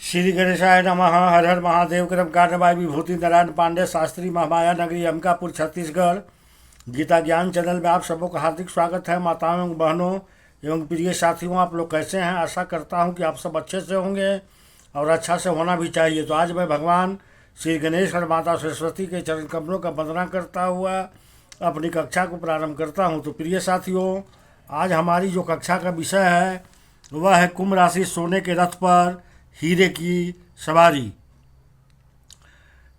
श्री गणेशाय नमः। हर हर महादेव। क्रम कार्रवाई विभूति नारायण पांडे, शास्त्री, महामाया नगरी, अंबिकापुर, छत्तीसगढ़। गीता ज्ञान चैनल में आप सबों का हार्दिक स्वागत है। माताओं एवं बहनों एवं प्रिय साथियों, आप लोग कैसे हैं? आशा करता हूं कि आप सब अच्छे से होंगे और अच्छा से होना भी चाहिए। तो आज मैं भगवान श्री गणेश और माता सरस्वती के चरण कमलों का वंदना करता हुआ अपनी कक्षा को प्रारंभ करता हूं। तो प्रिय साथियों, आज हमारी जो कक्षा का विषय है वह है कुंभ राशि सोने के रथ पर हीरे की सवारी।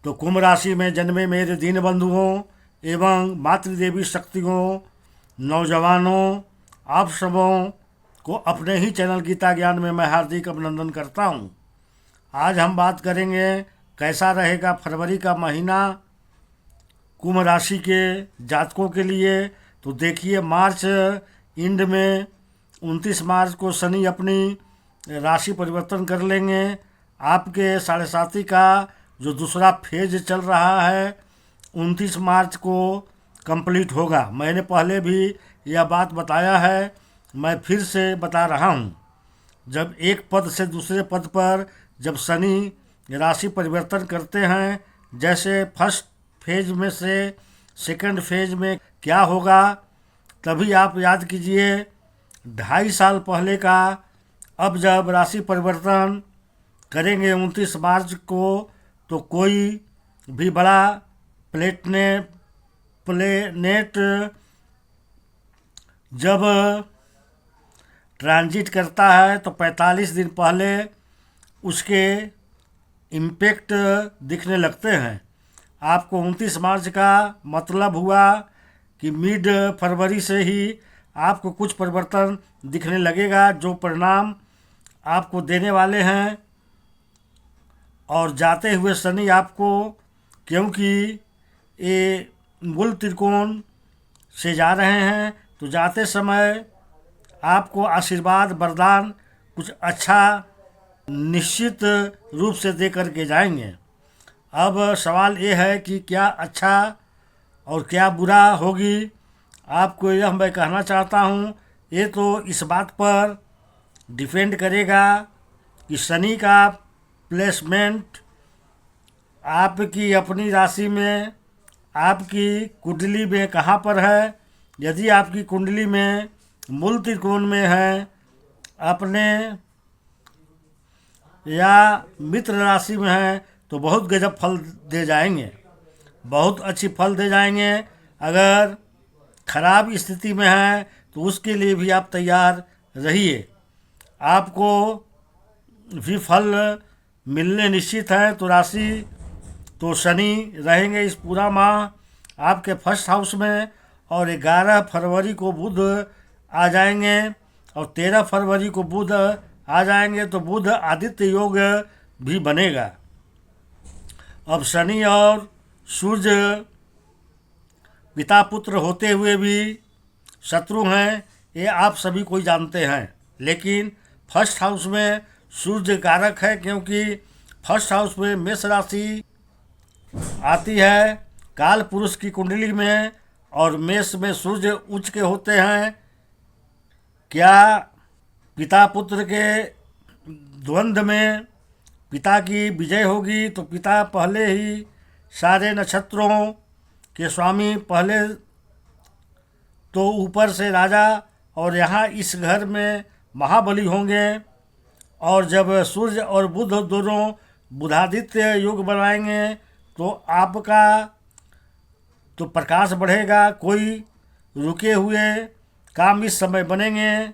तो कुंभ राशि में जन्मे मेरे दीन बंधुओं एवं मातृदेवी शक्तियों, नौजवानों, आप सबों को अपने ही चैनल गीता ज्ञान में मैं हार्दिक अभिनंदन करता हूं। आज हम बात करेंगे कैसा रहेगा फरवरी का महीना कुंभ राशि के जातकों के लिए। तो देखिए, मार्च एंड में 29 मार्च को शनि अपनी राशि परिवर्तन कर लेंगे। आपके साढ़े साथी का जो दूसरा फेज चल रहा है 29 मार्च को कंप्लीट होगा। मैंने पहले भी यह बात बताया है, मैं फिर से बता रहा हूँ। जब एक पद से दूसरे पद पर जब शनि राशि परिवर्तन करते हैं, जैसे फर्स्ट फेज में से सेकंड फेज में क्या होगा, तभी आप याद कीजिए 2.5 साल पहले का अब जब राशि परिवर्तन करेंगे 29 मार्च को, तो कोई भी बड़ा प्लेनेट जब ट्रांजिट करता है तो 45 दिन पहले उसके इम्पैक्ट दिखने लगते हैं। आपको 29 मार्च का मतलब हुआ कि मिड फरवरी से ही आपको कुछ परिवर्तन दिखने लगेगा, जो परिणाम आपको देने वाले हैं। और जाते हुए शनि आपको, क्योंकि ये मूल त्रिकोण से जा रहे हैं, तो जाते समय आपको आशीर्वाद वरदान कुछ अच्छा निश्चित रूप से दे करके जाएंगे। अब सवाल ये है कि क्या अच्छा और क्या बुरा होगी। आपको यह मैं कहना चाहता हूँ, ये तो इस बात पर डिपेंड करेगा कि शनि का प्लेसमेंट आपकी अपनी राशि में, आपकी कुंडली में कहाँ पर है। यदि आपकी कुंडली में मूल त्रिकोण में है अपने या मित्र राशि में है, तो बहुत गजब फल दे जाएंगे, बहुत अच्छी फल दे जाएंगे। अगर खराब स्थिति में है तो उसके लिए भी आप तैयार रहिए, आपको भी फल मिलने निश्चित है। तो राशि तो शनि रहेंगे इस पूरा माह आपके फर्स्ट हाउस में, और 11 फरवरी को बुध आ जाएंगे और 13 फरवरी को बुध आ जाएंगे, तो बुध आदित्य योग भी बनेगा। अब शनि और सूर्य पिता पुत्र होते हुए भी शत्रु हैं, ये आप सभी कोई जानते हैं। लेकिन फर्स्ट हाउस में सूर्य कारक है, क्योंकि फर्स्ट हाउस में मेष राशि आती है काल पुरुष की कुंडली में, और मेष में सूर्य उच्च के होते हैं। क्या पिता पुत्र के द्वंद्व में पिता की विजय होगी? तो पिता पहले ही सारे नक्षत्रों के स्वामी, पहले तो ऊपर से राजा, और यहाँ इस घर में महाबली होंगे। और जब सूर्य और बुध दोनों बुधादित्य योग बनाएंगे तो आपका तो प्रकाश बढ़ेगा, कोई रुके हुए काम इस समय बनेंगे।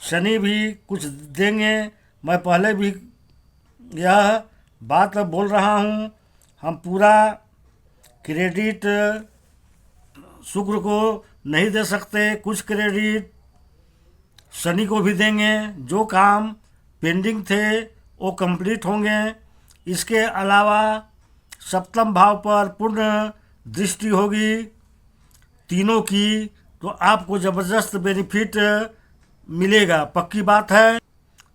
शनि भी कुछ देंगे। मैं पहले भी यह बात बोल रहा हूँ, हम पूरा क्रेडिट शुक्र को नहीं दे सकते, कुछ क्रेडिट शनि को भी देंगे। जो काम पेंडिंग थे वो कंप्लीट होंगे। इसके अलावा सप्तम भाव पर पूर्ण दृष्टि होगी तीनों की, तो आपको ज़बरदस्त बेनिफिट मिलेगा, पक्की बात है।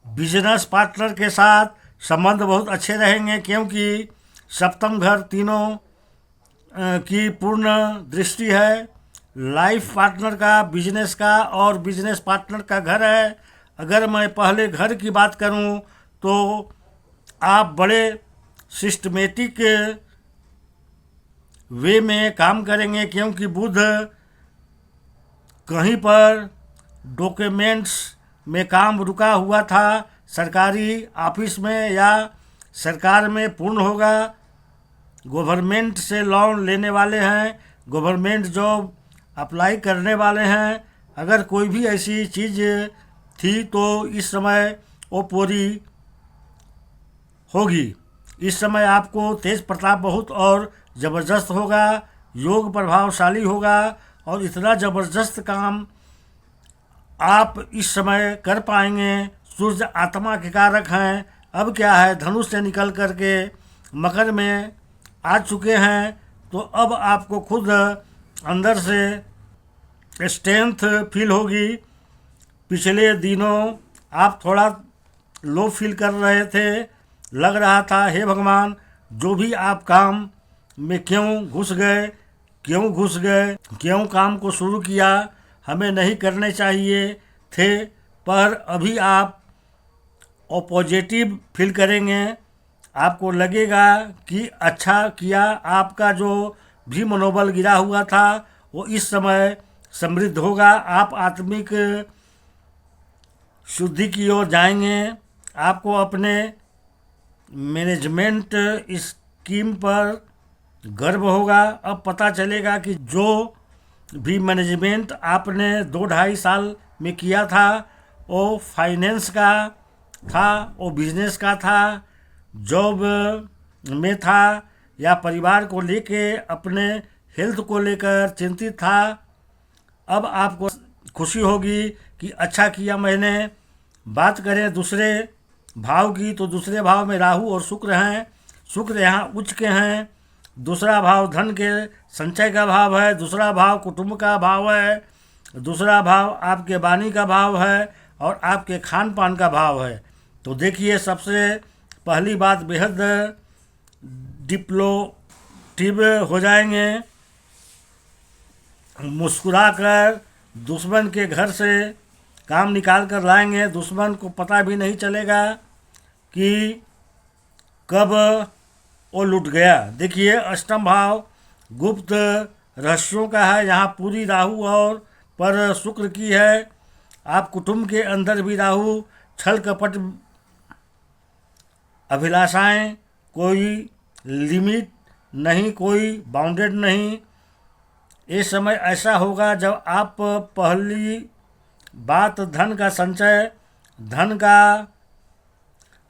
बिजनेस पार्टनर के साथ संबंध बहुत अच्छे रहेंगे, क्योंकि सप्तम घर तीनों की पूर्ण दृष्टि है। लाइफ पार्टनर का, बिजनेस का और बिजनेस पार्टनर का घर है। अगर मैं पहले घर की बात करूं तो आप बड़े सिस्टमेटिक वे में काम करेंगे, क्योंकि बुध कहीं पर डॉक्यूमेंट्स में काम रुका हुआ था, सरकारी ऑफिस में या सरकार में पूर्ण होगा। गवर्नमेंट से लोन लेने वाले हैं, गवर्नमेंट जॉब अप्लाई करने वाले हैं, अगर कोई भी ऐसी चीज़ थी तो इस समय वो पूरी होगी। इस समय आपको तेज प्रताप बहुत और ज़बरदस्त होगा, योग प्रभावशाली होगा और इतना ज़बरदस्त काम आप इस समय कर पाएंगे। सूर्य आत्मा के कारक हैं। अब क्या है, धनुष से निकल करके मकर में आ चुके हैं, तो अब आपको खुद अंदर से स्ट्रेंथ फील होगी। पिछले दिनों आप थोड़ा लो फील कर रहे थे, लग रहा था हे भगवान जो भी आप काम में क्यों घुस गए, क्यों काम को शुरू किया, हमें नहीं करने चाहिए थे। पर अभी आप पॉजिटिव फील करेंगे, आपको लगेगा कि अच्छा किया, आपका जो भी मनोबल गिरा हुआ था वो इस समय समृद्ध होगा। आप आत्मिक शुद्धि की ओर जाएंगे। आपको अपने मैनेजमेंट स्कीम पर गर्व होगा। अब पता चलेगा कि जो भी मैनेजमेंट आपने 2-2.5 साल में किया था वो फाइनेंस का था, वो बिजनेस का था, जॉब में था या परिवार को लेके अपने हेल्थ को लेकर चिंतित था। अब आपको खुशी होगी कि अच्छा किया मैंने। बात करें दूसरे भाव की, तो दूसरे भाव में राहु और शुक्र हैं। शुक्र यहाँ उच्च के हैं। दूसरा भाव धन के संचय का भाव है, दूसरा भाव कुटुंब का भाव है, दूसरा भाव आपके वाणी का भाव है और आपके खान पान का भाव है। तो देखिए, सबसे पहली बात बेहद डिप्लोटिव हो जाएंगे। मुस्कुराकर दुश्मन के घर से काम निकाल कर लाएंगे। दुश्मन को पता भी नहीं चलेगा कि कब वो लुट गया। देखिए, अष्टम भाव गुप्त रहस्यों का है, यहाँ पूरी राहु और पर शुक्र की है। आप कुटुंब के अंदर भी राहु, छल कपट, अभिलाषाएं, कोई लिमिट नहीं, कोई बाउंडेड नहीं। ये समय ऐसा होगा जब आप पहली बात धन का संचय, धन का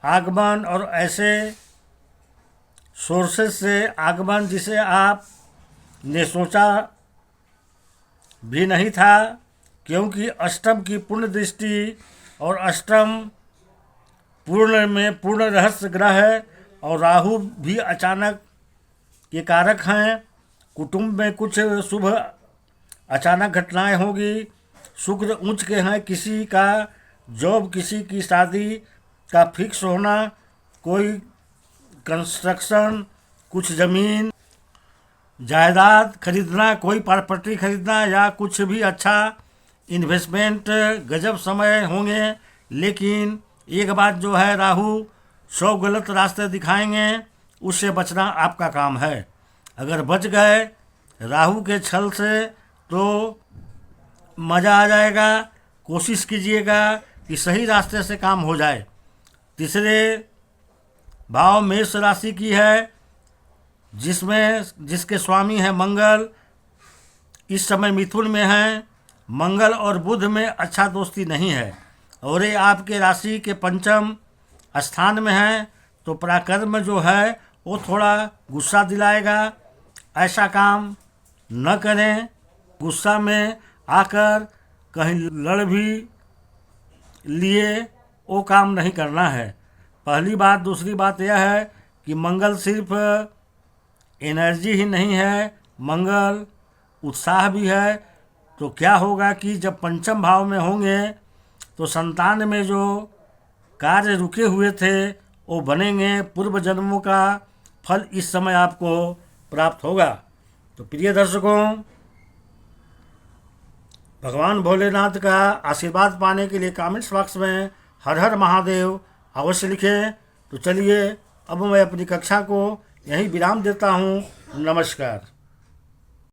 आगमन और ऐसे सोर्सेस से आगमन जिसे आप ने सोचा भी नहीं था, क्योंकि अष्टम की पूर्ण दृष्टि और अष्टम पूर्ण में पूर्ण रहस्य ग्रह है और राहु भी अचानक के कारक हैं। कुटुंब में कुछ शुभ अचानक घटनाएं होगी। शुक्र उच्च के हैं। किसी का जॉब, किसी की शादी का फिक्स होना, कोई कंस्ट्रक्शन, कुछ ज़मीन जायदाद खरीदना, कोई प्रॉपर्टी खरीदना या कुछ भी अच्छा इन्वेस्टमेंट, गजब समय होंगे। लेकिन एक बात जो है, राहु 100 गलत रास्ते दिखाएंगे, उससे बचना आपका काम है। अगर बच गए राहु के छल से तो मज़ा आ जाएगा। कोशिश कीजिएगा कि सही रास्ते से काम हो जाए। तीसरे भाव मेष राशि की है, जिसके स्वामी हैं मंगल, इस समय मिथुन में हैं। मंगल और बुध में अच्छा दोस्ती नहीं है और ये आपके राशि के पंचम स्थान में है, तो पराक्रम जो है वो थोड़ा गुस्सा दिलाएगा। ऐसा काम न करें। गुस्सा में आकर कहीं लड़ भी लिए वो काम नहीं करना है, पहली बात। दूसरी बात यह है कि मंगल सिर्फ एनर्जी ही नहीं है, मंगल उत्साह भी है। तो क्या होगा कि जब पंचम भाव में होंगे तो संतान में जो कार्य रुके हुए थे वो बनेंगे। पूर्व जन्मों का फल इस समय आपको प्राप्त होगा। तो प्रिय दर्शकों, भगवान भोलेनाथ का आशीर्वाद पाने के लिए कमेंट्स बॉक्स में हर हर महादेव अवश्य लिखें। तो चलिए अब मैं अपनी कक्षा को यहीं विराम देता हूँ। नमस्कार।